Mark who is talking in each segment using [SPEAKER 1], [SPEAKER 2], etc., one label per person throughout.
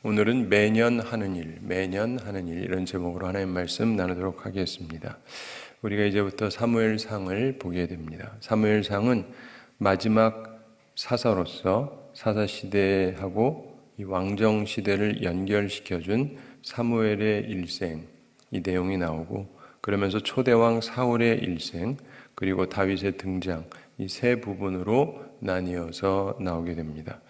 [SPEAKER 1] 오늘은 매년 하는 일 이런 제목으로 하나님 말씀 나누도록 하겠습니다. 우리가 이제부터 사무엘상을 보게 됩니다. 사무엘상은 마지막 사사로서 사사시대하고 이 왕정시대를 연결시켜준 사무엘의 일생, 이 내용이 나오고, 그러면서 초대왕 사울의 일생, 그리고 다윗의 등장, 이 세 부분으로 나뉘어서 나오게 됩니다.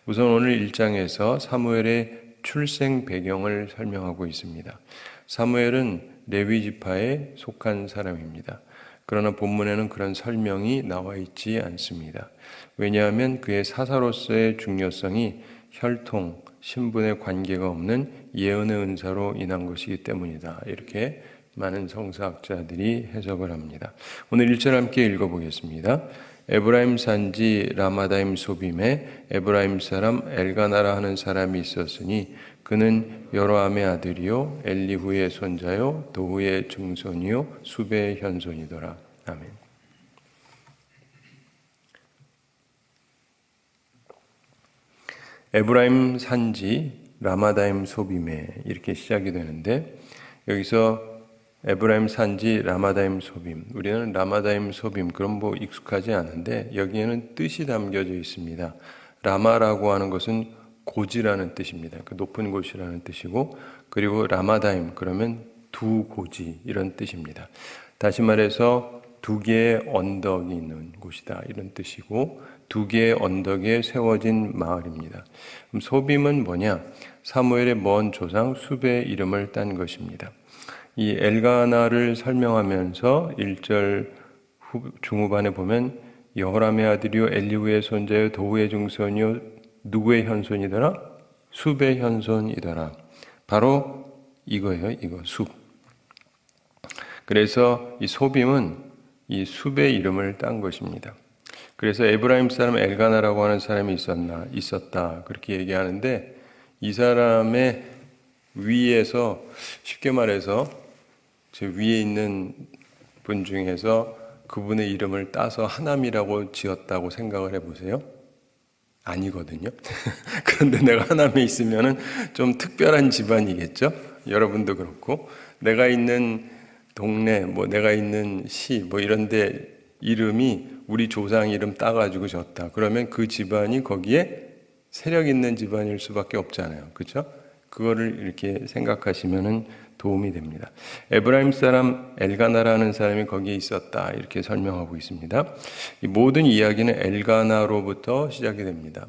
[SPEAKER 1] 우선 오늘 1장에서 사무엘의 출생 배경을 설명하고 있습니다. 사무엘은 레위 지파에 속한 사람입니다. 그러나 본문에는 그런 설명이 나와 있지 않습니다. 왜냐하면 그의 사사로서의 중요성이 혈통, 신분에 관계가 없는 예언의 은사로 인한 것이기 때문이다. 이렇게 많은 성서학자들이 해석을 합니다. 오늘 1절 함께 읽어보겠습니다. 에브라임 산지 라마다임 소빔에 에브라임 사람 엘가나라 하는 사람이 있었으니 그는 여로함의 아들이요 엘리후의 손자요 도후의 증손이요 수베의 현손이더라. 아멘. 에브라임 산지 라마다임 소빔에 이렇게 시작이 되는데, 여기서 에브라임 산지 라마다임 소빔, 우리는 라마다임 소빔 그럼 뭐 익숙하지 않은데 여기에는 뜻이 담겨져 있습니다. 라마라고 하는 것은 고지라는 뜻입니다. 그 높은 곳이라는 뜻이고, 그리고 라마다임 그러면 두 고지 이런 뜻입니다. 다시 말해서 두 개의 언덕이 있는 곳이다 이런 뜻이고, 두 개의 언덕에 세워진 마을입니다. 그럼 소빔은 뭐냐? 사무엘의 먼 조상 수베의 이름을 딴 것입니다. 이 엘가나를 설명하면서 1절 중후반에 보면 여호람의 아들이요 엘리후의 손자요 도후의 증손이요 누구의 현손이더라? 숲의 현손이더라. 바로 이거예요. 이거 숲. 그래서 이 소빔은 이 숲의 이름을 딴 것입니다. 그래서 에브라임 사람 엘가나라고 하는 사람이 있었다 그렇게 얘기하는데, 이 사람의 위에서 쉽게 말해서 제 위에 있는 분 중에서 그분의 이름을 따서 하남이라고 지었다고 생각을 해보세요. 아니거든요. 그런데 내가 하남에 있으면은 좀 특별한 집안이겠죠. 여러분도 그렇고, 내가 있는 동네, 뭐 내가 있는 시, 뭐 이런데 이름이 우리 조상 이름 따가지고 졌다. 그러면 그 집안이 거기에 세력 있는 집안일 수밖에 없잖아요. 그렇죠? 그거를 이렇게 생각하시면은 도움이 됩니다. 에브라임 사람 엘가나라는 사람이 거기에 있었다 이렇게 설명하고 있습니다. 이 모든 이야기는 엘가나로부터 시작이 됩니다.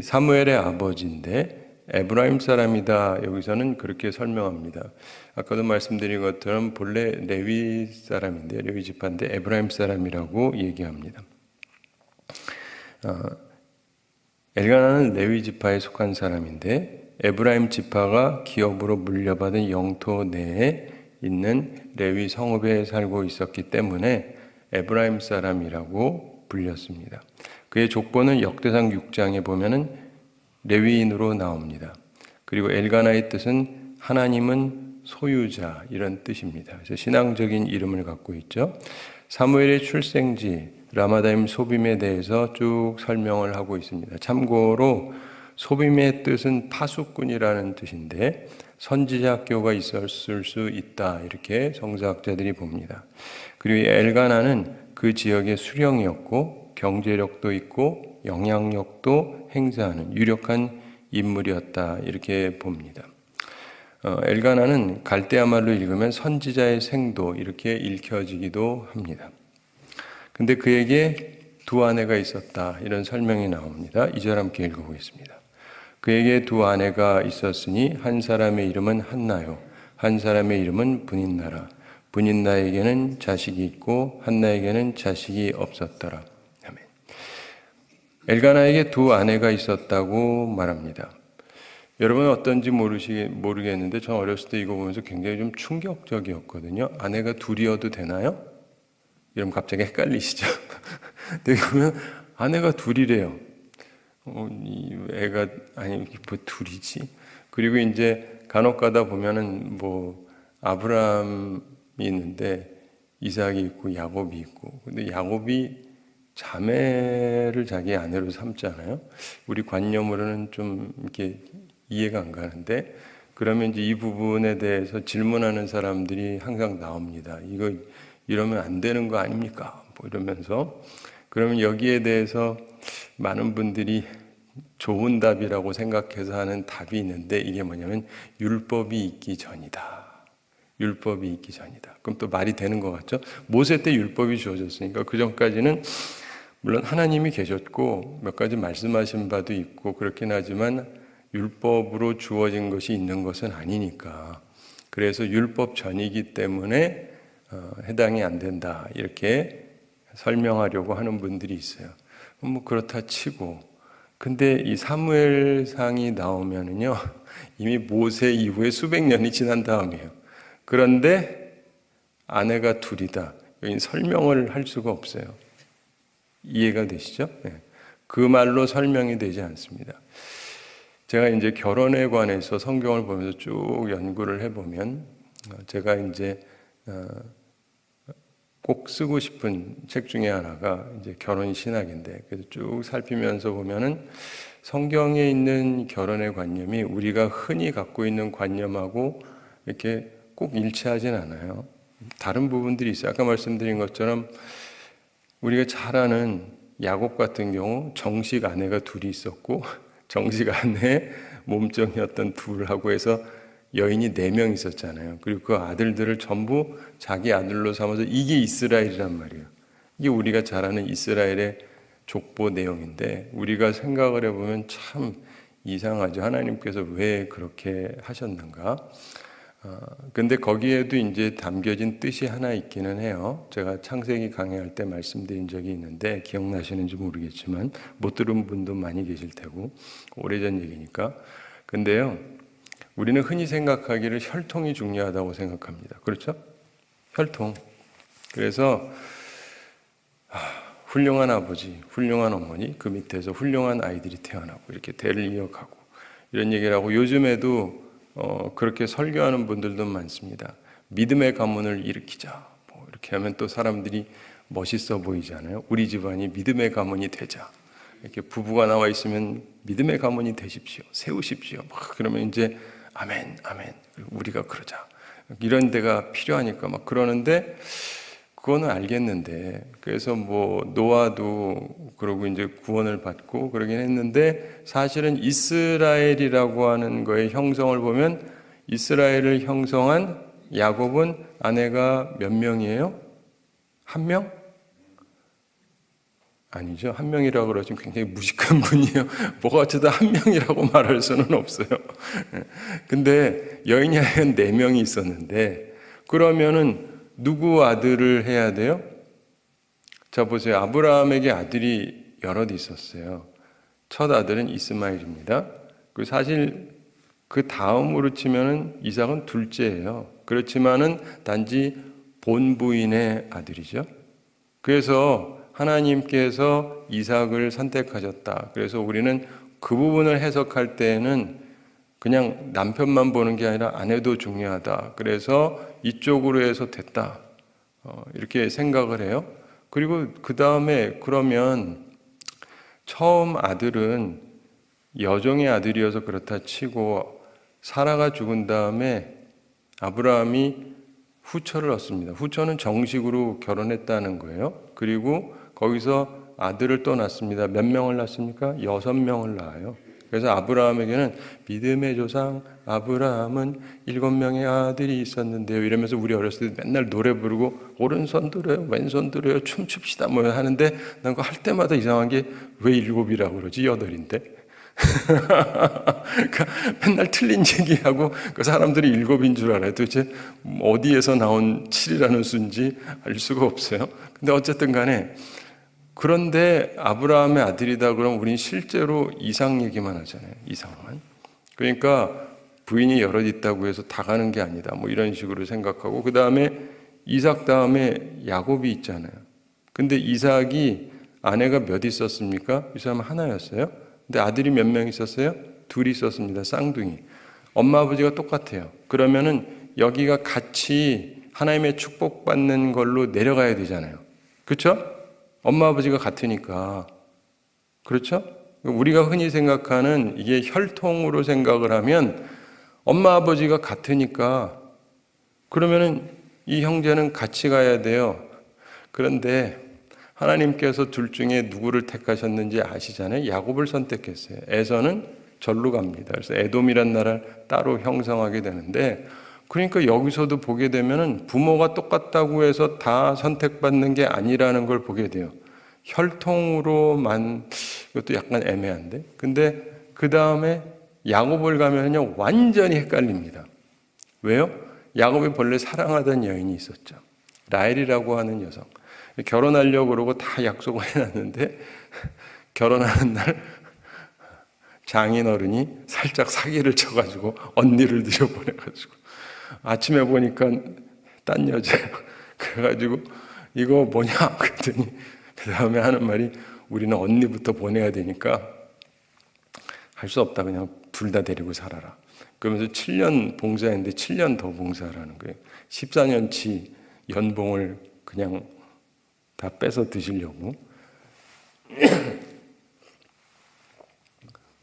[SPEAKER 1] 사무엘의 아버지인데 에브라임 사람이다 여기서는 그렇게 설명합니다. 아까도 말씀드린 것처럼 본래 레위 사람인데, 레위 지파인데 에브라임 사람이라고 얘기합니다. 엘가나는 레위 지파에 속한 사람인데, 에브라임 지파가 기업으로 물려받은 영토 내에 있는 레위 성읍에 살고 있었기 때문에 에브라임 사람이라고 불렸습니다. 그의 족보는 역대상 6장에 보면은 레위인으로 나옵니다. 그리고 엘가나의 뜻은 하나님은 소유자 이런 뜻입니다. 그래서 신앙적인 이름을 갖고 있죠. 사무엘의 출생지 라마다임 소빔에 대해서 쭉 설명을 하고 있습니다. 참고로 소빔의 뜻은 파수꾼이라는 뜻인데 선지자 학교가 있었을 수 있다 이렇게 성서학자들이 봅니다. 그리고 엘가나는 그 지역의 수령이었고 경제력도 있고 영향력도 행사하는 유력한 인물이었다 이렇게 봅니다. 엘가나는 갈대아 말로 읽으면 선지자의 생도 이렇게 읽혀지기도 합니다. 근데 그에게 두 아내가 있었다 이런 설명이 나옵니다. 2절 함께 읽어보겠습니다. 그에게 두 아내가 있었으니 한 사람의 이름은 한나요, 한 사람의 이름은 브닌나라. 브닌나에게는 자식이 있고 한나에게는 자식이 없었더라. 아멘. 엘가나에게 두 아내가 있었다고 말합니다. 여러분은 어떤지 모르겠는데 전 어렸을 때 이거 보면서 굉장히 좀 충격적이었거든요. 아내가 둘이어도 되나요? 여러분 갑자기 헷갈리시죠? 근데 보면 아내가 둘이래요. 애가 아니 뭐 둘이지. 그리고 이제 간혹 가다 보면은 뭐 아브라함이 있는데 이삭이 있고 야곱이 있고, 근데 야곱이 자매를 자기 아내로 삼잖아요. 우리 관념으로는 좀 이렇게 이해가 안 가는데, 그러면 이제 이 부분에 대해서 질문하는 사람들이 항상 나옵니다. 이거 이러면 안 되는 거 아닙니까? 뭐 이러면서. 그러면 여기에 대해서 많은 분들이 좋은 답이라고 생각해서 하는 답이 있는데, 이게 뭐냐면 율법이 있기 전이다. 율법이 있기 전이다. 그럼 또 말이 되는 것 같죠? 모세 때 율법이 주어졌으니까 그 전까지는 물론 하나님이 계셨고 몇 가지 말씀하신 바도 있고 그렇긴 하지만 율법으로 주어진 것이 있는 것은 아니니까, 그래서 율법 전이기 때문에 해당이 안 된다 이렇게 설명하려고 하는 분들이 있어요. 뭐 그렇다 치고, 근데 이 사무엘상이 나오면은요 이미 모세 이후에 수백 년이 지난 다음이에요. 그런데 아내가 둘이다. 여기 설명을 할 수가 없어요. 이해가 되시죠? 네. 그 말로 설명이 되지 않습니다. 제가 이제 결혼에 관해서 성경을 보면서 쭉 연구를 해보면, 제가 이제 꼭 쓰고 싶은 책 중에 하나가 이제 결혼 신학인데, 그래서 쭉 살피면서 보면은 성경에 있는 결혼의 관념이 우리가 흔히 갖고 있는 관념하고 이렇게 꼭 일치하진 않아요. 다른 부분들이 있어요. 아까 말씀드린 것처럼 우리가 잘 아는 야곱 같은 경우 정식 아내가 둘이 있었고 정식 아내의 몸종이었던 둘하고 해서 여인이 4명 있었잖아요. 그리고 그 아들들을 전부 자기 아들로 삼아서 이게 이스라엘이란 말이에요. 이게 우리가 잘 아는 이스라엘의 족보 내용인데, 우리가 생각을 해보면 참 이상하죠. 하나님께서 왜 그렇게 하셨는가? 근데 거기에도 이제 담겨진 뜻이 하나 있기는 해요. 제가 창세기 강의할 때 말씀드린 적이 있는데 기억나시는지 모르겠지만 못 들은 분도 많이 계실 테고 오래전 얘기니까. 근데요, 우리는 흔히 생각하기를 혈통이 중요하다고 생각합니다. 그렇죠? 혈통. 그래서 훌륭한 아버지, 훌륭한 어머니, 그 밑에서 훌륭한 아이들이 태어나고 이렇게 대를 이어가고 이런 얘기를 하고, 요즘에도 그렇게 설교하는 분들도 많습니다. 믿음의 가문을 일으키자. 뭐 이렇게 하면 또 사람들이 멋있어 보이잖아요. 우리 집안이 믿음의 가문이 되자. 이렇게 부부가 나와 있으면 믿음의 가문이 되십시오. 세우십시오. 막 그러면 이제 아멘, 아멘. 우리가 그러자. 이런 데가 필요하니까 막 그러는데, 그거는 알겠는데, 그래서 뭐 노아도 그러고 이제 구원을 받고 그러긴 했는데, 사실은 이스라엘이라고 하는 거의 형성을 보면 이스라엘을 형성한 야곱은 아내가 몇 명이에요? 1명? 아니죠. 1명이라고 그러시면 굉장히 무식한 분이에요. 뭐가 어쩌다 1명이라고 말할 수는 없어요. 근데 여인이 한 4명이 있었는데, 그러면은 누구 아들을 해야 돼요? 자 보세요. 아브라함에게 아들이 여럿 있었어요. 첫 아들은 이스마엘입니다. 그 사실 그 다음으로 치면은 이삭은 둘째예요. 그렇지만은 단지 본부인의 아들이죠. 그래서 하나님께서 이삭을 선택하셨다. 그래서 우리는 그 부분을 해석할 때에는 그냥 남편만 보는 게 아니라 아내도 중요하다. 그래서 이쪽으로 해서 됐다. 이렇게 생각을 해요. 그리고 그 다음에 그러면 처음 아들은 여종의 아들이어서 그렇다 치고 사라가 죽은 다음에 아브라함이 후처를 얻습니다. 후처는 정식으로 결혼했다는 거예요. 그리고 거기서 아들을 또 낳습니다. 몇 명을 낳습니까? 6명을 낳아요. 그래서 아브라함에게는 믿음의 조상 아브라함은 7명의 아들이 있었는데요. 이러면서 우리 어렸을 때 맨날 노래 부르고 오른손 들어요, 왼손 들어요, 춤춥시다 뭐 하는데, 난 그거 할 때마다 이상한 게 왜 7이라고 그러지? 8인데. 그러니까 맨날 틀린 얘기하고 그 사람들이 7인 줄 알아요. 도대체 어디에서 나온 7이라는 수인지 알 수가 없어요. 근데 어쨌든 간에, 그런데 아브라함의 아들이다 그러면 우린 실제로 이삭 얘기만 하잖아요. 이삭만. 그러니까 부인이 여럿 있다고 해서 다 가는 게 아니다. 뭐 이런 식으로 생각하고, 그 다음에 이삭 다음에 야곱이 있잖아요. 근데 이삭이 아내가 몇 있었습니까? 이 사람은 하나였어요. 근데 아들이 몇 명 있었어요? 2 있었습니다. 쌍둥이. 엄마 아버지가 똑같아요. 그러면은 여기가 같이 하나님의 축복받는 걸로 내려가야 되잖아요. 그렇죠? 엄마 아버지가 같으니까. 그렇죠? 우리가 흔히 생각하는 이게 혈통으로 생각을 하면 엄마 아버지가 같으니까 그러면은 이 형제는 같이 가야 돼요. 그런데 하나님께서 둘 중에 누구를 택하셨는지 아시잖아요. 야곱을 선택했어요. 에서는 절로 갑니다. 그래서 에돔이란 나라를 따로 형성하게 되는데, 그러니까 여기서도 보게 되면은 부모가 똑같다고 해서 다 선택받는 게 아니라는 걸 보게 돼요. 혈통으로만, 이것도 약간 애매한데. 근데 그 다음에 야곱을 가면요 완전히 헷갈립니다. 왜요? 야곱이 본래 사랑하던 여인이 있었죠. 라헬이라고 하는 여성. 결혼하려고 그러고 다 약속을 해놨는데 결혼하는 날 장인어른이 살짝 사기를 쳐가지고 언니를 들여보내가지고 아침에 보니까 딴 여자예요. 그래가지고 이거 뭐냐 그랬더니 그 다음에 하는 말이 우리는 언니부터 보내야 되니까 할 수 없다. 그냥 둘 다 데리고 살아라. 그러면서 7년 봉사했는데 7년 더 봉사하라는 거예요. 14년치 연봉을 그냥 다 뺏어 드시려고.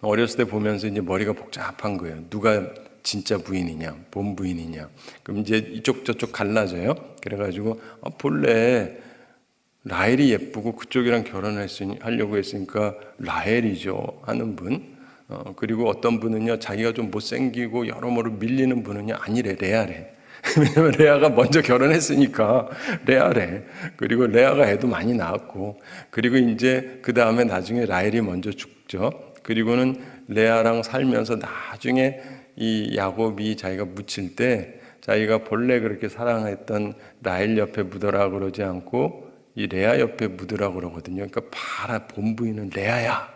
[SPEAKER 1] 어렸을 때 보면서 이제 머리가 복잡한 거예요. 누가 진짜 부인이냐, 본 부인이냐. 그럼 이제 이쪽 저쪽 갈라져요. 그래가지고 본래 라헬이 예쁘고 그쪽이랑 하려고 했으니까 라헬이죠 하는 분. 그리고 어떤 분은요 자기가 좀 못생기고 여러모로 밀리는 분은요 아니래, 레아래. 왜냐면 레아가 먼저 결혼했으니까 레아래. 그리고 레아가 애도 많이 낳았고, 그리고 이제 그 다음에 나중에 라헬이 먼저 죽죠. 그리고는 레아랑 살면서 나중에 이 야곱이 자기가 묻힐 때 자기가 본래 그렇게 사랑했던 라헬 옆에 묻어라 그러지 않고 이 레아 옆에 묻으라 그러거든요. 그러니까 봐라, 본부인은 레아야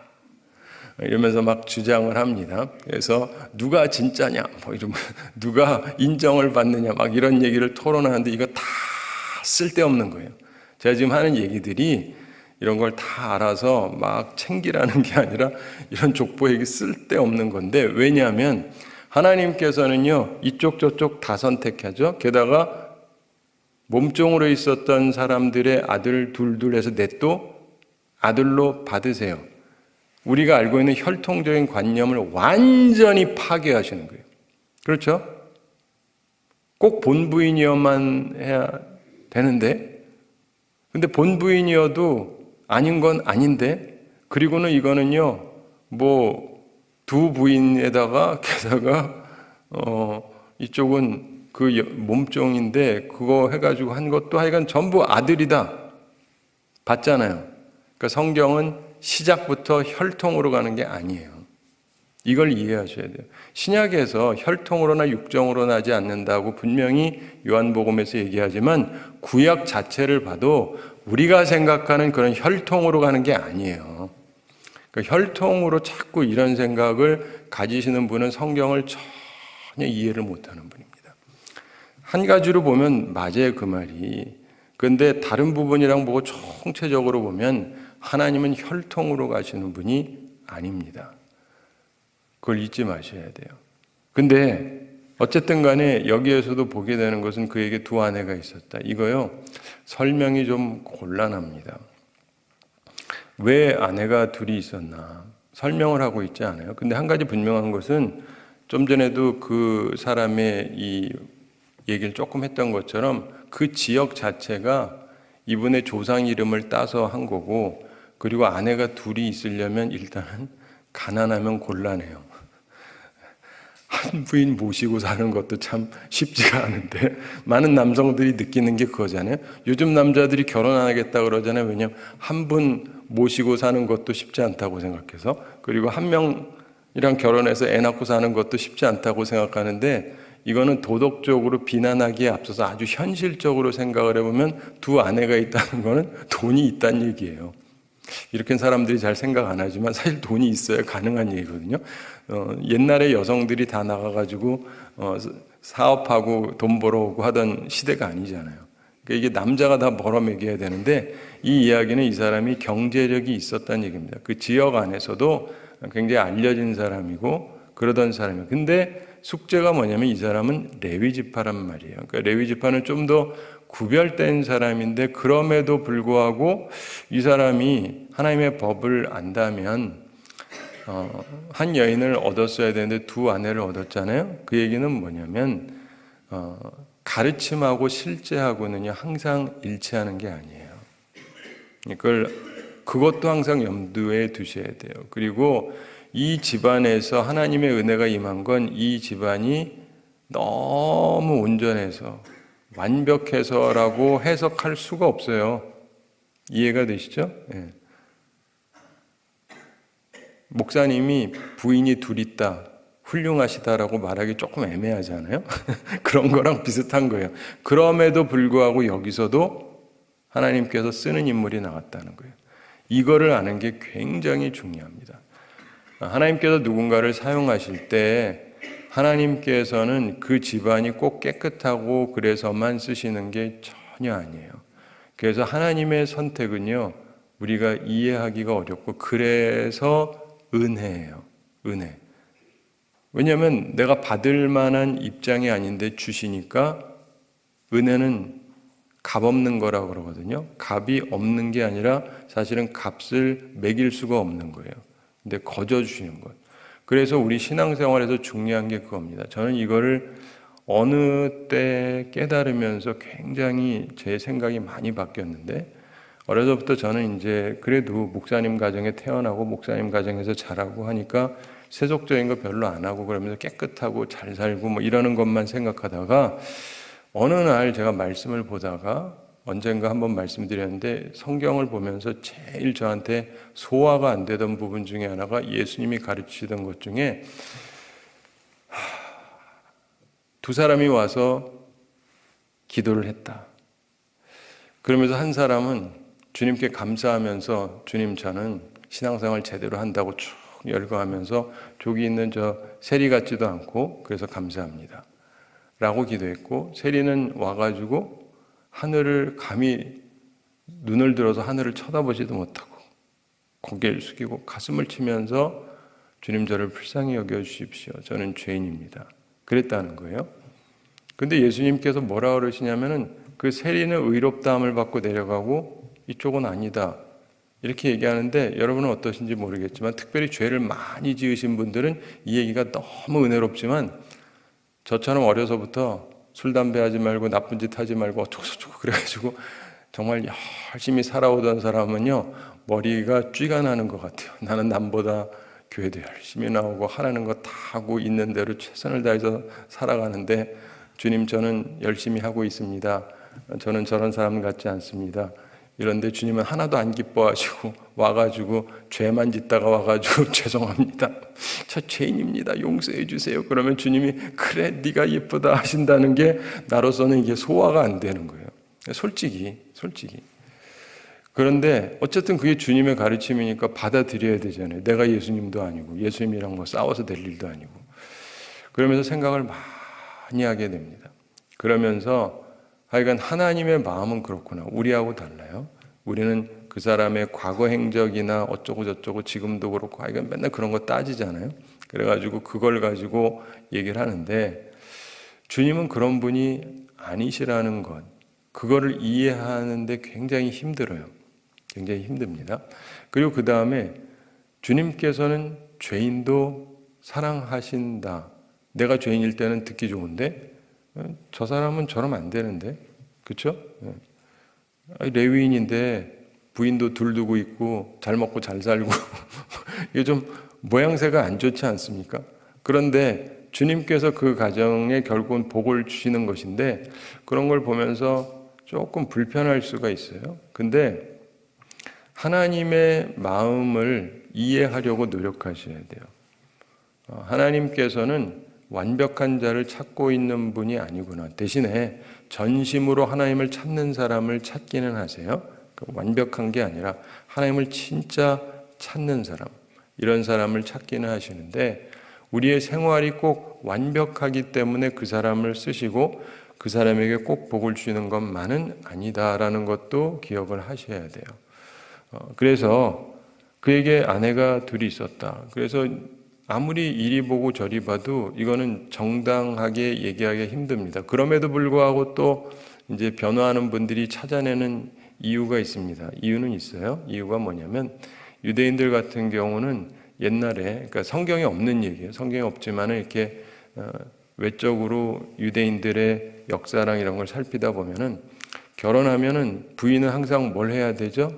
[SPEAKER 1] 이러면서 막 주장을 합니다. 그래서 누가 진짜냐, 뭐 이러면 누가 인정을 받느냐, 막 이런 얘기를 토론하는데 이거 다 쓸데없는 거예요. 제가 지금 하는 얘기들이 이런 걸 다 알아서 막 챙기라는 게 아니라 이런 족보 얘기 쓸데없는 건데, 왜냐하면 하나님께서는요 이쪽 저쪽 다 선택하죠. 게다가 몸종으로 있었던 사람들의 아들 둘 해서 넷도 아들로 받으세요. 우리가 알고 있는 혈통적인 관념을 완전히 파괴하시는 거예요. 그렇죠? 꼭 본부인이어만 해야 되는데, 근데 본부인이어도 아닌 건 아닌데, 그리고는 이거는요 뭐 두 부인에다가 게다가 이쪽은 그 몸종인데 그거 해가지고 한 것도 하여간 전부 아들이다 봤잖아요. 그러니까 성경은 시작부터 혈통으로 가는 게 아니에요. 이걸 이해하셔야 돼요. 신약에서 혈통으로나 육정으로 나지 않는다고 분명히 요한복음에서 얘기하지만 구약 자체를 봐도 우리가 생각하는 그런 혈통으로 가는 게 아니에요. 그러니까 혈통으로 자꾸 이런 생각을 가지시는 분은 성경을 전혀 이해를 못하는 분입니다. 한 가지로 보면 맞아요, 그 말이. 그런데 다른 부분이랑 보고 총체적으로 보면 하나님은 혈통으로 가시는 분이 아닙니다. 그걸 잊지 마셔야 돼요. 근데 어쨌든 간에 여기에서도 보게 되는 것은 그에게 두 아내가 있었다. 이거요, 설명이 좀 곤란합니다. 왜 아내가 둘이 있었나? 설명을 하고 있지 않아요. 근데 한 가지 분명한 것은 좀 전에도 그 사람의 이 얘기를 조금 했던 것처럼 그 지역 자체가 이분의 조상 이름을 따서 한 거고, 그리고 아내가 둘이 있으려면 일단은 가난하면 곤란해요. 한 부인 모시고 사는 것도 참 쉽지가 않은데, 많은 남성들이 느끼는 게 그거잖아요. 요즘 남자들이 결혼 안 하겠다 그러잖아요. 왜냐하면 한 분 모시고 사는 것도 쉽지 않다고 생각해서, 그리고 한 명이랑 결혼해서 애 낳고 사는 것도 쉽지 않다고 생각하는데, 이거는 도덕적으로 비난하기에 앞서서 아주 현실적으로 생각을 해보면 두 아내가 있다는 거는 돈이 있다는 얘기예요. 이렇게 사람들이 잘 생각 안 하지만 사실 돈이 있어야 가능한 얘기거든요. 옛날에 여성들이 다 나가가지고 사업하고 돈 벌어오고 하던 시대가 아니잖아요. 그러니까 이게 남자가 다 벌어먹여야 되는데, 이 이야기는 이 사람이 경제력이 있었다는 얘기입니다. 그 지역 안에서도 굉장히 알려진 사람이고 그러던 사람이에요. 근데 숙제가 뭐냐면 이 사람은 레위 지파란 말이에요. 그러니까 레위 지파는 좀 더 구별된 사람인데, 그럼에도 불구하고 이 사람이 하나님의 법을 안다면 한 여인을 얻었어야 되는데 두 아내를 얻었잖아요. 그 얘기는 뭐냐면 가르침하고 실제하고는요 항상 일치하는 게 아니에요. 그것도 항상 염두에 두셔야 돼요. 그리고 이 집안에서 하나님의 은혜가 임한 건 이 집안이 너무 온전해서 완벽해서라고 해석할 수가 없어요. 이해가 되시죠? 예. 목사님이 부인이 둘 있다, 훌륭하시다라고 말하기 조금 애매하잖아요. 그런 거랑 비슷한 거예요. 그럼에도 불구하고 여기서도 하나님께서 쓰는 인물이 나왔다는 거예요. 이거를 아는 게 굉장히 중요합니다. 하나님께서 누군가를 사용하실 때 하나님께서는 그 집안이 꼭 깨끗하고 그래서만 쓰시는 게 전혀 아니에요. 그래서 하나님의 선택은요, 우리가 이해하기가 어렵고 그래서 은혜예요. 은혜. 왜냐하면 내가 받을 만한 입장이 아닌데 주시니까 은혜는 값 없는 거라고 그러거든요. 값이 없는 게 아니라 사실은 값을 매길 수가 없는 거예요. 근데 거저 주시는 것. 그래서 우리 신앙생활에서 중요한 게 그겁니다. 저는 이거를 어느 때 깨달으면서 굉장히 제 생각이 많이 바뀌었는데, 어려서부터 저는 이제 그래도 목사님 가정에 태어나고 목사님 가정에서 자라고 하니까 세속적인 거 별로 안 하고 그러면서 깨끗하고 잘 살고 뭐 이러는 것만 생각하다가 어느 날 제가 말씀을 보다가 언젠가 한번 말씀드렸는데, 성경을 보면서 제일 저한테 소화가 안 되던 부분 중에 하나가 예수님이 가르치던 것 중에 두 사람이 와서 기도를 했다. 그러면서 한 사람은 주님께 감사하면서 주님, 저는 신앙생활 제대로 한다고 쭉 열거하면서 저기 있는 저 세리 같지도 않고 그래서 감사합니다 라고 기도했고, 세리는 와가지고 하늘을 감히 눈을 들어서 하늘을 쳐다보지도 못하고 고개를 숙이고 가슴을 치면서 주님, 저를 불쌍히 여겨주십시오, 저는 죄인입니다, 그랬다는 거예요. 근데 예수님께서 뭐라 그러시냐면은 그 세리는 의롭다함을 받고 내려가고 이쪽은 아니다 이렇게 얘기하는데, 여러분은 어떠신지 모르겠지만 특별히 죄를 많이 지으신 분들은 이 얘기가 너무 은혜롭지만, 저처럼 어려서부터 술, 담배 하지 말고 나쁜 짓 하지 말고 어쩌고저쩌고 그래가지고 정말 열심히 살아오던 사람은요, 머리가 쥐가 나는 것 같아요. 나는 남보다 교회도 열심히 나오고 하라는 거 다 하고 있는 대로 최선을 다해서 살아가는데, 주님, 저는 열심히 하고 있습니다, 저는 저런 사람 같지 않습니다, 이런데 주님은 하나도 안 기뻐하시고 와가지고 죄만 짓다가 와가지고 죄송합니다, 저 죄인입니다, 용서해 주세요, 그러면 주님이 그래 네가 예쁘다 하신다는 게 나로서는 이게 소화가 안 되는 거예요. 솔직히. 그런데 어쨌든 그게 주님의 가르침이니까 받아들여야 되잖아요. 내가 예수님도 아니고 예수님이랑 뭐 싸워서 될 일도 아니고. 그러면서 생각을 많이 하게 됩니다. 그러면서 하여간 하나님의 마음은 그렇구나, 우리하고 달라요. 우리는 그 사람의 과거 행적이나 어쩌고 저쩌고 지금도 그렇고 하여간 맨날 그런 거 따지잖아요. 그래가지고 그걸 가지고 얘기를 하는데, 주님은 그런 분이 아니시라는 것, 그거를 이해하는데 굉장히 힘들어요. 굉장히 힘듭니다. 그리고 그 다음에 주님께서는 죄인도 사랑하신다. 내가 죄인일 때는 듣기 좋은데 저 사람은 저러면 안 되는데, 그렇죠? 레위인인데 부인도 둘 두고 있고 잘 먹고 잘 살고 이게 좀 모양새가 안 좋지 않습니까? 그런데 주님께서 그 가정에 결국은 복을 주시는 것인데, 그런 걸 보면서 조금 불편할 수가 있어요. 근데 하나님의 마음을 이해하려고 노력하셔야 돼요. 하나님께서는 완벽한 자를 찾고 있는 분이 아니구나. 대신에 전심으로 하나님을 찾는 사람을 찾기는 하세요. 완벽한 게 아니라 하나님을 진짜 찾는 사람, 이런 사람을 찾기는 하시는데, 우리의 생활이 꼭 완벽하기 때문에 그 사람을 쓰시고 그 사람에게 꼭 복을 주시는 것만은 아니다라는 것도 기억을 하셔야 돼요. 그래서 그에게 아내가 둘이 있었다. 그래서 아무리 이리 보고 저리 봐도 이거는 정당하게 얘기하기 힘듭니다. 그럼에도 불구하고 또 이제 변호하는 분들이 찾아내는 이유가 있습니다. 이유는 있어요. 이유가 뭐냐면, 유대인들 같은 경우는 옛날에, 그러니까 성경에 없는 얘기예요. 성경에 없지만 이렇게 외적으로 유대인들의 역사랑 이런 걸 살피다 보면은 결혼하면은 부인은 항상 뭘 해야 되죠?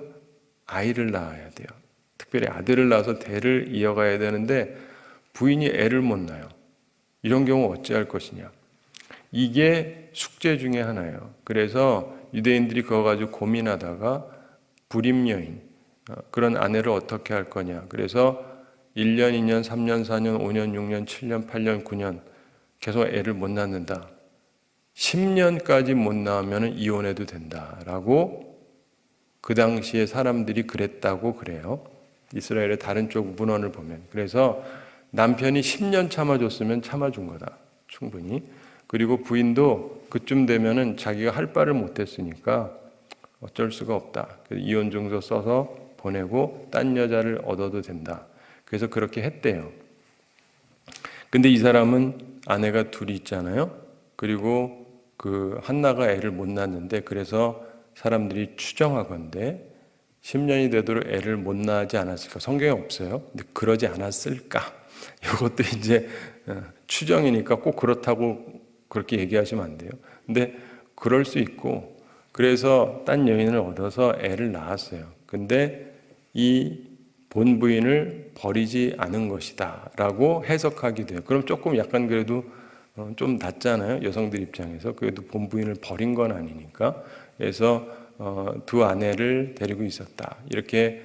[SPEAKER 1] 아이를 낳아야 돼요. 특별히 아들을 낳아서 대를 이어가야 되는데 부인이 애를 못 낳아요. 이런 경우 어찌할 것이냐. 이게 숙제 중에 하나예요. 그래서 유대인들이 그거 가지고 고민하다가 불임여인, 그런 아내를 어떻게 할 거냐. 그래서 1년, 2년, 3년, 4년, 5년, 6년, 7년, 8년, 9년 계속 애를 못 낳는다. 10년까지 못 낳으면 이혼해도 된다라고 그 당시에 사람들이 그랬다고 그래요. 이스라엘의 다른 쪽 문헌을 보면. 그래서 남편이 10년 참아줬으면 참아준 거다. 충분히. 그리고 부인도 그쯤 되면은 자기가 할 바를 못했으니까 어쩔 수가 없다. 그래서 이혼증서 써서 보내고 딴 여자를 얻어도 된다. 그래서 그렇게 했대요. 근데 이 사람은 아내가 둘이 있잖아요. 그리고 그 한나가 애를 못 낳는데 그래서 사람들이 추정하건대 10년이 되도록 애를 못 낳지 않았을까? 성경에 없어요. 근데 그러지 않았을까? 이것도 이제 추정이니까 꼭 그렇다고 그렇게 얘기하시면 안 돼요. 근데 그럴 수 있고 그래서 딴 여인을 얻어서 애를 낳았어요. 근데 이 본부인을 버리지 않은 것이다 라고 해석하기도 해요. 그럼 조금 약간 그래도 좀 낫잖아요. 여성들 입장에서. 그래도 본부인을 버린 건 아니니까. 그래서 두 아내를 데리고 있었다. 이렇게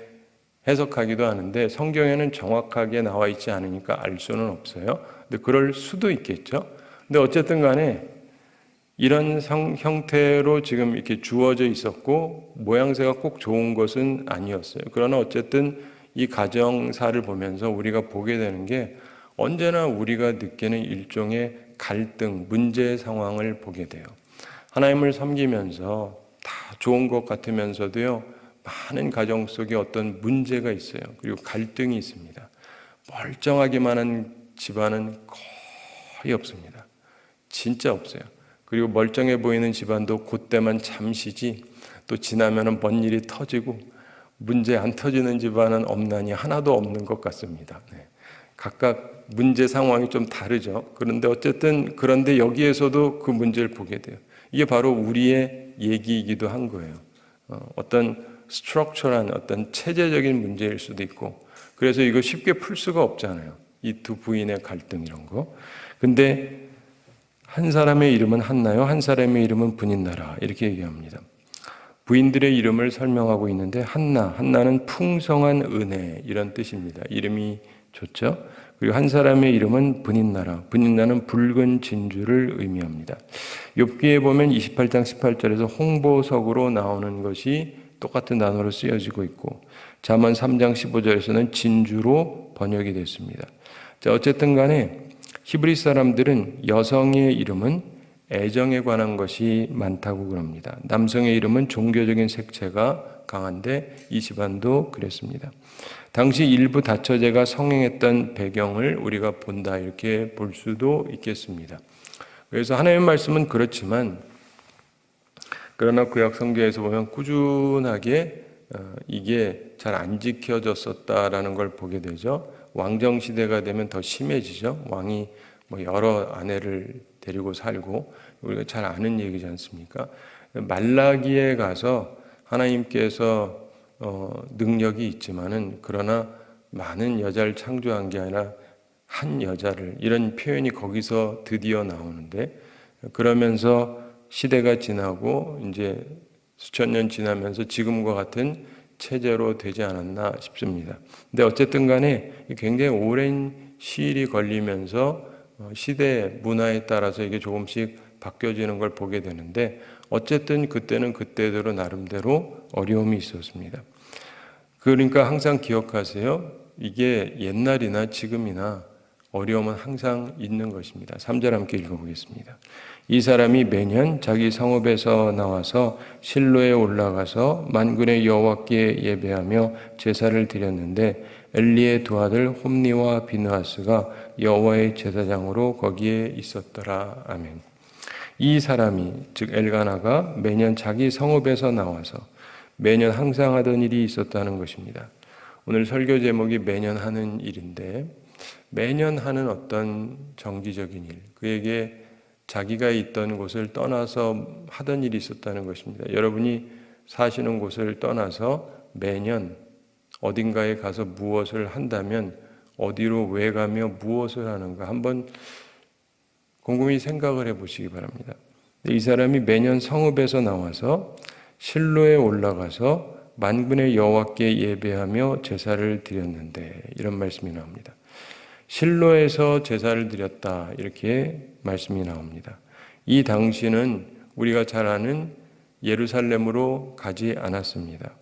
[SPEAKER 1] 해석하기도 하는데 성경에는 정확하게 나와 있지 않으니까 알 수는 없어요. 근데 그럴 수도 있겠죠. 근데 어쨌든 간에 이런 형태로 지금 이렇게 주어져 있었고 모양새가 꼭 좋은 것은 아니었어요. 그러나 어쨌든 이 가정사를 보면서 우리가 보게 되는 게 언제나 우리가 느끼는 일종의 갈등, 문제 상황을 보게 돼요. 하나님을 섬기면서 다 좋은 것 같으면서도요, 많은 가정 속에 어떤 문제가 있어요. 그리고 갈등이 있습니다. 멀쩡하기만 한 집안은 거의 없습니다. 진짜 없어요. 그리고 멀쩡해 보이는 집안도 그때만 잠시지 또 지나면 먼 일이 터지고 문제 안 터지는 집안은 없나니 하나도 없는 것 같습니다. 네. 각각 문제 상황이 좀 다르죠. 그런데 어쨌든 그런데 여기에서도 그 문제를 보게 돼요. 이게 바로 우리의 얘기이기도 한 거예요. 어떤 스트럭처란 어떤 체제적인 문제일 수도 있고 그래서 이거 쉽게 풀 수가 없잖아요. 이 두 부인의 갈등 이런 거. 근데 한 사람의 이름은 한나요, 한 사람의 이름은 브닛나라 이렇게 얘기합니다. 부인들의 이름을 설명하고 있는데 한나는 풍성한 은혜 이런 뜻입니다. 이름이 좋죠. 그리고 한 사람의 이름은 브닛나라는 붉은 진주를 의미합니다. 욥기에 보면 28장 18절에서 홍보석으로 나오는 것이 똑같은 단어로 쓰여지고 있고 잠언 3장 15절에서는 진주로 번역이 됐습니다. 자, 어쨌든 간에 히브리 사람들은 여성의 이름은 애정에 관한 것이 많다고 그럽니다. 남성의 이름은 종교적인 색채가 강한데 이 집안도 그랬습니다. 당시 일부 다처제가 성행했던 배경을 우리가 본다 이렇게 볼 수도 있겠습니다. 그래서 하나님의 말씀은 그렇지만 그러나 구약 성경에서 보면 꾸준하게 이게 잘 안 지켜졌었다라는 걸 보게 되죠. 왕정 시대가 되면 더 심해지죠. 왕이 여러 아내를 데리고 살고 우리가 잘 아는 얘기지 않습니까? 말라기에 가서 하나님께서 능력이 있지만은 그러나 많은 여자를 창조한 게 아니라 한 여자를 이런 표현이 거기서 드디어 나오는데 그러면서 시대가 지나고 이제 수천 년 지나면서 지금과 같은 체제로 되지 않았나 싶습니다. 근데 어쨌든 간에 굉장히 오랜 시일이 걸리면서 시대 문화에 따라서 이게 조금씩 바뀌어지는 걸 보게 되는데 어쨌든 그때는 그때대로 나름대로 어려움이 있었습니다. 그러니까 항상 기억하세요. 이게 옛날이나 지금이나 어려움은 항상 있는 것입니다. 3절 함께 읽어보겠습니다. 이 사람이 매년 자기 성읍에서 나와서 실로에 올라가서 만군의 여호와께 예배하며 제사를 드렸는데 엘리의 두 아들 홈니와 비느하스가 여호와의 제사장으로 거기에 있었더라. 아멘. 이 사람이 즉 엘가나가 매년 자기 성읍에서 나와서 매년 항상 하던 일이 있었다는 것입니다. 오늘 설교 제목이 매년 하는 일인데, 매년 하는 어떤 정기적인 일, 그에게 자기가 있던 곳을 떠나서 하던 일이 있었다는 것입니다. 여러분이 사시는 곳을 떠나서 매년 어딘가에 가서 무엇을 한다면 어디로 왜 가며 무엇을 하는가 한번 곰곰이 생각을 해보시기 바랍니다. 이 사람이 매년 성읍에서 나와서 실로에 올라가서 만군의 여호와께 예배하며 제사를 드렸는데, 이런 말씀이 나옵니다. 실로에서 제사를 드렸다, 이렇게 말씀이 나옵니다. 이 당시는 우리가 잘 아는 예루살렘으로 가지 않았습니다.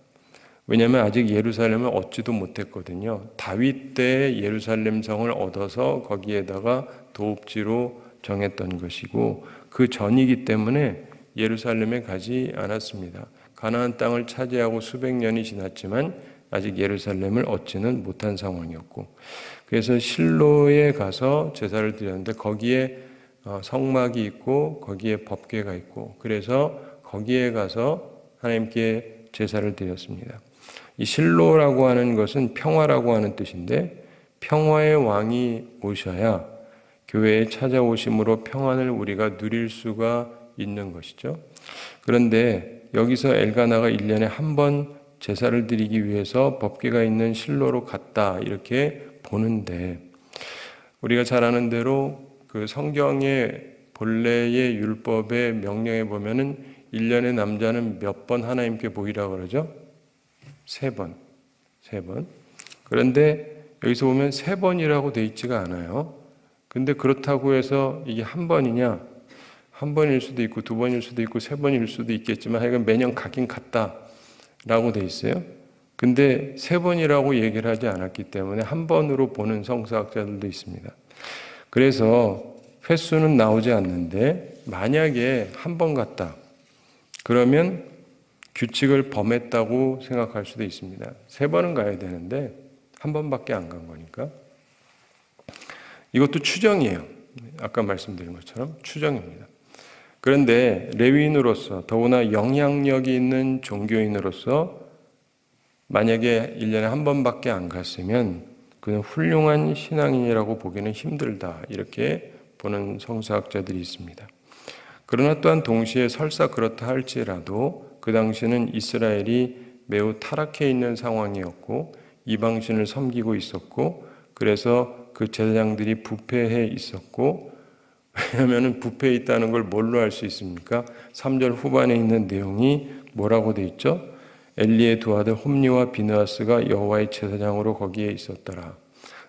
[SPEAKER 1] 왜냐하면 아직 예루살렘을 얻지도 못했거든요. 다윗 때 예루살렘 성을 얻어서 거기에다가 도읍지로 정했던 것이고, 그 전이기 때문에 예루살렘에 가지 않았습니다. 가나안 땅을 차지하고 수백 년이 지났지만 아직 예루살렘을 얻지는 못한 상황이었고, 그래서 실로에 가서 제사를 드렸는데 거기에 성막이 있고 거기에 법궤가 있고, 그래서 거기에 가서 하나님께 제사를 드렸습니다. 이 실로라고 하는 것은 평화라고 하는 뜻인데, 평화의 왕이 오셔야 교회에 찾아오심으로 평안을 우리가 누릴 수가 있는 것이죠. 그런데 여기서 엘가나가 1년에 한 번 제사를 드리기 위해서 법궤가 있는 실로로 갔다, 이렇게 보는데, 우리가 잘 아는 대로 그 성경의 본래의 율법의 명령에 보면은 1년에 남자는 몇 번 하나님께 보이라고 그러죠? 3번. 그런데 여기서 보면 3번이라고 되어 있지가 않아요. 근데 그렇다고 해서 이게 한 번이냐? 한 번일 수도 있고 2번일 수도 있고 3번일 수도 있겠지만 하여간 매년 가긴 갔다라고 되어 있어요. 근데 3번이라고 얘기를 하지 않았기 때문에 한 번으로 보는 성서학자들도 있습니다. 그래서 횟수는 나오지 않는데, 만약에 한 번 갔다 그러면 규칙을 범했다고 생각할 수도 있습니다. 3번은 가야 되는데 한 번밖에 안 간 거니까. 이것도 추정이에요. 아까 말씀드린 것처럼 추정입니다. 그런데 레위인으로서, 더구나 영향력이 있는 종교인으로서 만약에 1년에 한 번밖에 안 갔으면 그는 훌륭한 신앙인이라고 보기는 힘들다, 이렇게 보는 성서학자들이 있습니다. 그러나 또한 동시에 설사 그렇다 할지라도 그 당시는 이스라엘이 매우 타락해 있는 상황이었고 이방신을 섬기고 있었고, 그래서 그 제사장들이 부패해 있었고, 왜냐하면 부패해 있다는 걸 뭘로 알 수 있습니까? 3절 후반에 있는 내용이 뭐라고 돼 있죠? 엘리의 두 아들 홈리와 비느하스가 여호와의 제사장으로 거기에 있었더라.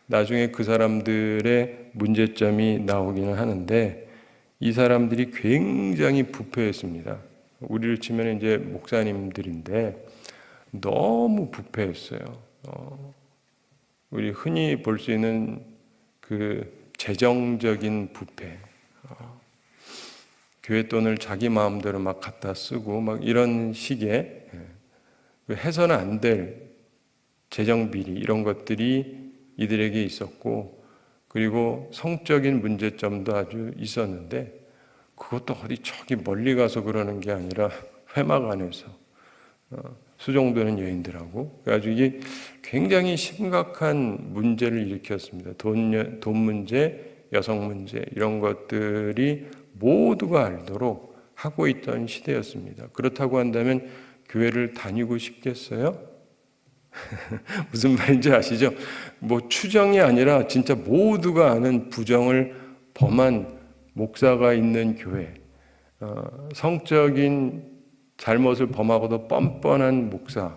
[SPEAKER 1] 나중에 그 사람들의 문제점이 나오기는 하는데, 이 사람들이 굉장히 부패했습니다. 우리를 치면 이제 목사님들인데 너무 부패했어요. 우리 흔히 볼 수 있는 그 재정적인 부패, 교회 돈을 자기 마음대로 막 갖다 쓰고 막 이런 식의 해서는 안 될 재정 비리, 이런 것들이 이들에게 있었고, 그리고 성적인 문제점도 아주 있었는데, 그것도 어디 저기 멀리 가서 그러는 게 아니라 회막 안에서 수종드는 여인들하고, 그래가지고 이게 굉장히 심각한 문제를 일으켰습니다. 돈 문제, 여성 문제, 이런 것들이 모두가 알도록 하고 있던 시대였습니다. 그렇다고 한다면 교회를 다니고 싶겠어요? 무슨 말인지 아시죠? 뭐 추정이 아니라 진짜 모두가 아는 부정을 범한 목사가 있는 교회, 성적인 잘못을 범하고도 뻔뻔한 목사,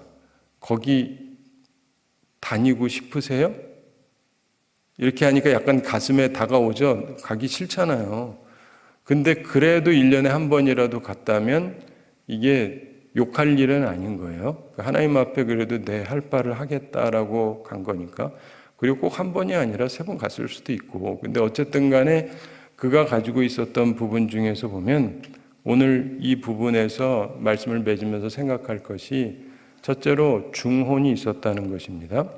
[SPEAKER 1] 거기 다니고 싶으세요? 이렇게 하니까 약간 가슴에 다가오죠? 가기 싫잖아요. 근데 그래도 1년에 한 번이라도 갔다면 이게 욕할 일은 아닌 거예요. 하나님 앞에 그래도 내 할 바를 하겠다라고 간 거니까. 그리고 꼭 한 번이 아니라 3번 갔을 수도 있고. 근데 어쨌든 간에 그가 가지고 있었던 부분 중에서 보면 오늘 이 부분에서 말씀을 맺으면서 생각할 것이, 첫째로 중혼이 있었다는 것입니다.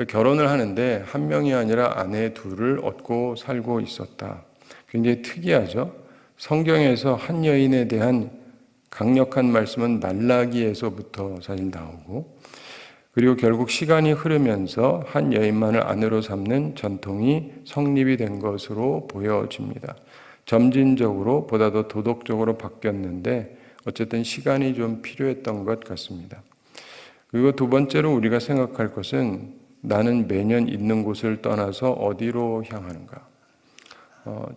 [SPEAKER 1] 결혼을 하는데 한 명이 아니라 아내 둘을 얻고 살고 있었다. 굉장히 특이하죠. 성경에서 한 여인에 대한 강력한 말씀은 말라기에서부터 사실 나오고, 그리고 결국 시간이 흐르면서 한 여인만을 아내로 삼는 전통이 성립이 된 것으로 보여집니다. 점진적으로 보다 더 도덕적으로 바뀌었는데 어쨌든 시간이 좀 필요했던 것 같습니다. 그리고 두 번째로 우리가 생각할 것은 나는 매년 있는 곳을 떠나서 어디로 향하는가.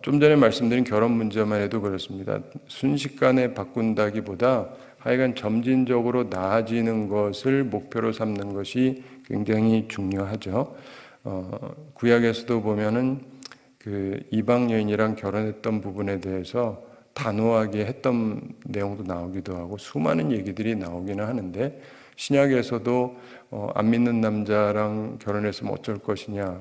[SPEAKER 1] 좀 전에 말씀드린 결혼 문제만 해도 그렇습니다. 순식간에 바꾼다기보다 하여간 점진적으로 나아지는 것을 목표로 삼는 것이 굉장히 중요하죠. 구약에서도 보면은 그 이방 여인이랑 결혼했던 부분에 대해서 단호하게 했던 내용도 나오기도 하고 수많은 얘기들이 나오기는 하는데 신약에서도 안 믿는 남자랑 결혼했으면 어쩔 것이냐,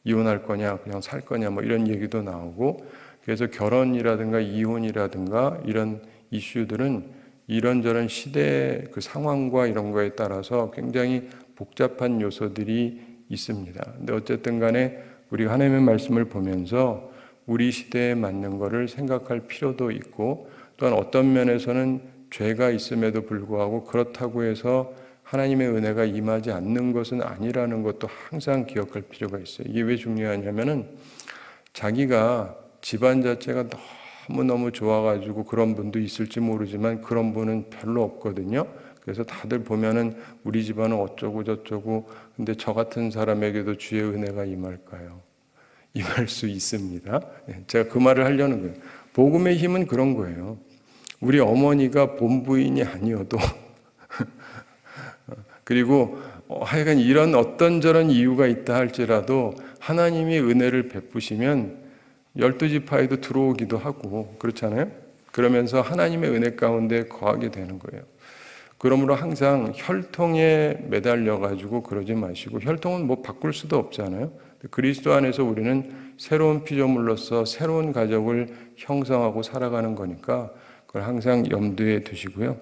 [SPEAKER 1] 이혼할 거냐, 그냥 살 거냐, 뭐 이런 얘기도 나오고, 그래서 결혼이라든가 이혼이라든가 이런 이슈들은 이런저런 시대의 그 상황과 이런 거에 따라서 굉장히 복잡한 요소들이 있습니다. 근데 어쨌든 간에 우리가 하나님의 말씀을 보면서 우리 시대에 맞는 거를 생각할 필요도 있고, 또한 어떤 면에서는 죄가 있음에도 불구하고 그렇다고 해서 하나님의 은혜가 임하지 않는 것은 아니라는 것도 항상 기억할 필요가 있어요. 이게 왜 중요하냐면은 자기가 집안 자체가 너무너무 좋아가지고 그런 분도 있을지 모르지만 그런 분은 별로 없거든요. 그래서 다들 보면은 우리 집안은 어쩌고 저쩌고, 근데 저 같은 사람에게도 주의 은혜가 임할까요? 임할 수 있습니다. 제가 그 말을 하려는 거예요. 복음의 힘은 그런 거예요. 우리 어머니가 본부인이 아니어도 그리고 하여간 이런 어떤 저런 이유가 있다 할지라도 하나님이 은혜를 베푸시면 12지파에도 들어오기도 하고 그렇잖아요. 그러면서 하나님의 은혜 가운데 거하게 되는 거예요. 그러므로 항상 혈통에 매달려 가지고 그러지 마시고, 혈통은 뭐 바꿀 수도 없잖아요. 그리스도 안에서 우리는 새로운 피조물로서 새로운 가족을 형성하고 살아가는 거니까 그걸 항상 염두에 두시고요.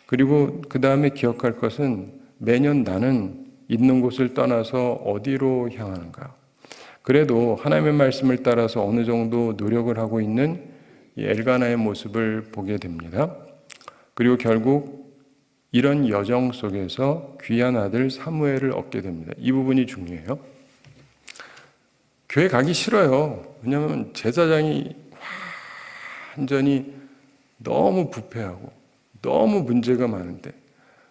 [SPEAKER 1] 그리고 그 다음에 기억할 것은 매년 나는 있는 곳을 떠나서 어디로 향하는가. 그래도 하나님의 말씀을 따라서 어느 정도 노력을 하고 있는 이 엘가나의 모습을 보게 됩니다. 그리고 결국 이런 여정 속에서 귀한 아들 사무엘을 얻게 됩니다. 이 부분이 중요해요. 교회 가기 싫어요. 왜냐하면 제사장이 완전히 너무 부패하고 너무 문제가 많은데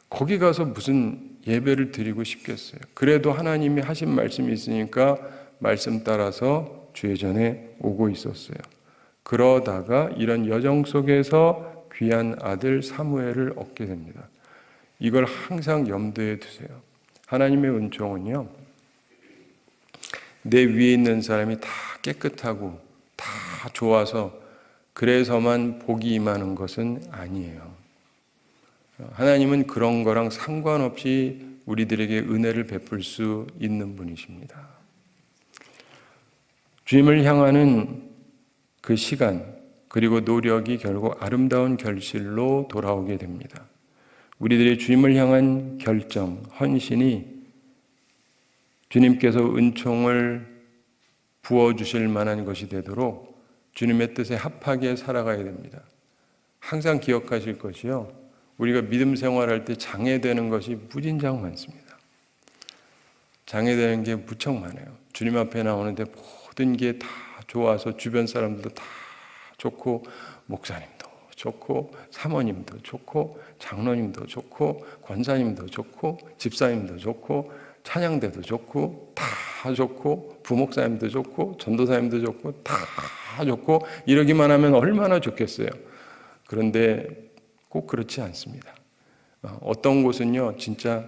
[SPEAKER 1] 거기 가서 무슨 예배를 드리고 싶겠어요. 그래도 하나님이 하신 말씀이 있으니까 말씀 따라서 주의 전에 오고 있었어요. 그러다가 이런 여정 속에서 귀한 아들 사무엘을 얻게 됩니다. 이걸 항상 염두에 두세요. 하나님의 은총은요, 내 위에 있는 사람이 다 깨끗하고 다 좋아서 그래서만 복이 임하는 것은 아니에요. 하나님은 그런 거랑 상관없이 우리들에게 은혜를 베풀 수 있는 분이십니다. 주님을 향하는 그 시간 그리고 노력이 결국 아름다운 결실로 돌아오게 됩니다. 우리들의 주님을 향한 결정, 헌신이 주님께서 은총을 부어주실 만한 것이 되도록 주님의 뜻에 합하게 살아가야 됩니다. 항상 기억하실 것이요, 우리가 믿음 생활할 때 장애되는 것이 무진장 많습니다. 장애되는 게 무척 많아요. 주님 앞에 나오는데 모든 게 다 좋아서 주변 사람들도 다 좋고, 목사님도 좋고, 사모님도 좋고, 장로님도 좋고, 권사님도 좋고, 집사님도 좋고, 찬양대도 좋고, 다 좋고, 부목사님도 좋고, 전도사님도 좋고, 다 좋고, 이러기만 하면 얼마나 좋겠어요. 그런데 꼭 그렇지 않습니다. 어떤 곳은요, 진짜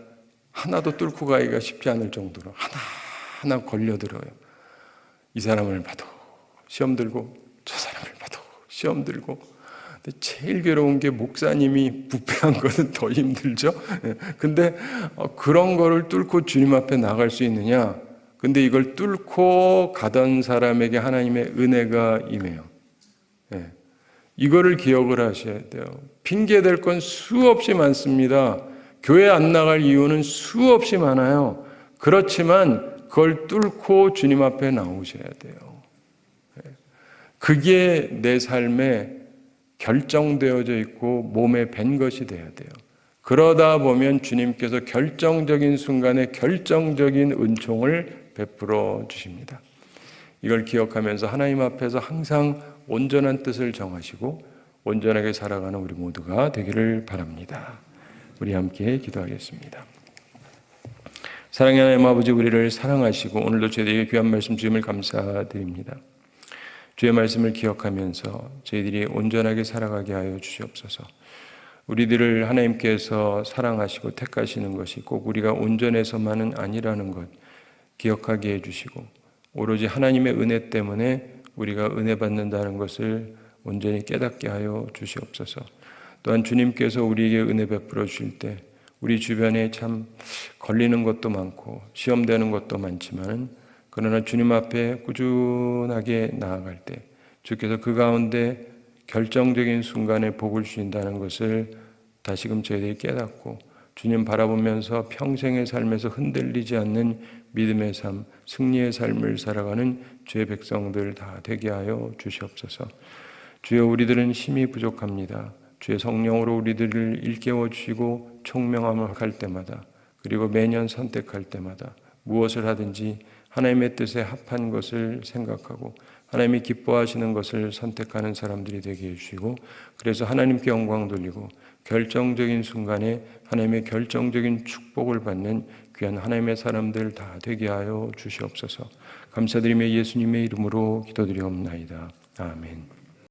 [SPEAKER 1] 하나도 뚫고 가기가 쉽지 않을 정도로 하나하나 걸려들어요. 이 사람을 봐도 시험 들고, 저 사람을 봐도 시험 들고. 근데 제일 괴로운 게 목사님이 부패한 것은 더 힘들죠. 근데 그런 거를 뚫고 주님 앞에 나갈 수 있느냐? 근데 이걸 뚫고 가던 사람에게 하나님의 은혜가 임해요. 이거를 기억을 하셔야 돼요. 핑계댈 건 수없이 많습니다. 교회 안 나갈 이유는 수없이 많아요. 그렇지만 그걸 뚫고 주님 앞에 나오셔야 돼요. 그게 내 삶에 결정되어져 있고 몸에 밴 것이 돼야 돼요. 그러다 보면 주님께서 결정적인 순간에 결정적인 은총을 베풀어 주십니다. 이걸 기억하면서 하나님 앞에서 항상 온전한 뜻을 정하시고 온전하게 살아가는 우리 모두가 되기를 바랍니다. 우리 함께 기도하겠습니다. 사랑의 하나님 아버지, 우리를 사랑하시고 오늘도 저희에게 귀한 말씀 주심을 감사드립니다. 주의 말씀을 기억하면서 저희들이 온전하게 살아가게 하여 주시옵소서. 우리들을 하나님께서 사랑하시고 택하시는 것이 꼭 우리가 온전해서만은 아니라는 것 기억하게 해주시고 오로지 하나님의 은혜 때문에 우리가 은혜 받는다는 것을 온전히 깨닫게 하여 주시옵소서. 또한 주님께서 우리에게 은혜 베풀어 주실 때 우리 주변에 참 걸리는 것도 많고 시험되는 것도 많지만 그러나 주님 앞에 꾸준하게 나아갈 때 주께서 그 가운데 결정적인 순간에 복을 주신다는 것을 다시금 저희들이 깨닫고 주님 바라보면서 평생의 삶에서 흔들리지 않는 믿음의 삶, 승리의 삶을 살아가는 주의 백성들 다 되게 하여 주시옵소서. 주여, 우리들은 힘이 부족합니다. 주의 성령으로 우리들을 일깨워 주시고 총명함을 할 때마다 그리고 매년 선택할 때마다 무엇을 하든지 하나님의 뜻에 합한 것을 생각하고 하나님이 기뻐하시는 것을 선택하는 사람들이 되게 해주시고 그래서 하나님께 영광 돌리고 결정적인 순간에 하나님의 결정적인 축복을 받는 귀한 하나님의 사람들 다 되게 하여 주시옵소서. 감사드리며 예수님의 이름으로 기도드리옵나이다. 아멘.